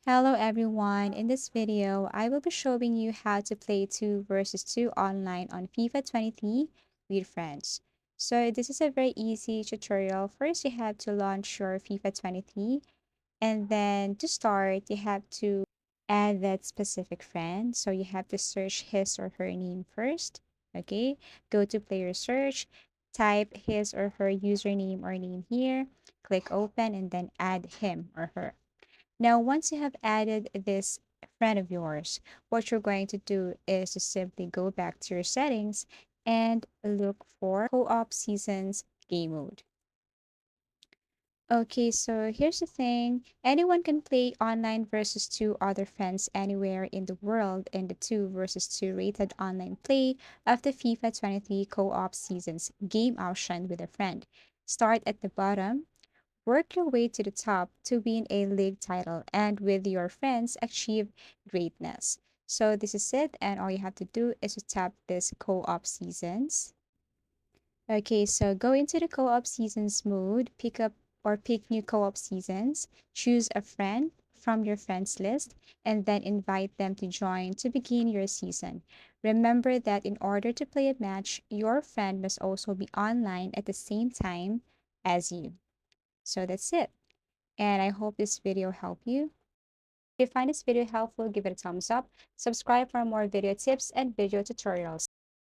Hello everyone, in this video, I will be showing you how to play 2 versus 2 online on FIFA 23 with friends. So this is a very easy tutorial. First, you have to launch your FIFA 23 and then to start, you have to add that specific friend. So you have to search his or her name first. Okay, go to player search, type his or her username or name here, click open and then add him or her. Now, once you have added this friend of yours, what you're going to do is to simply go back to your settings and look for co-op seasons game mode. Okay, so here's the thing. Anyone can play online versus two other friends anywhere in the world in the 2 versus 2 rated online play of the FIFA 23 co-op seasons game option with a friend. Start at the bottom. Work your way to the top to win a league title and with your friends achieve greatness. So this is it, and all you have to do is to tap this co-op seasons. Okay, so go into the co-op seasons mode, pick up or pick new co-op seasons, choose a friend from your friends list, and then invite them to join to begin your season. Remember that in order to play a match, your friend must also be online at the same time as you. So that's it. And I hope this video helped you. If you find this video helpful, give it a thumbs up, subscribe for more video tips and video tutorials.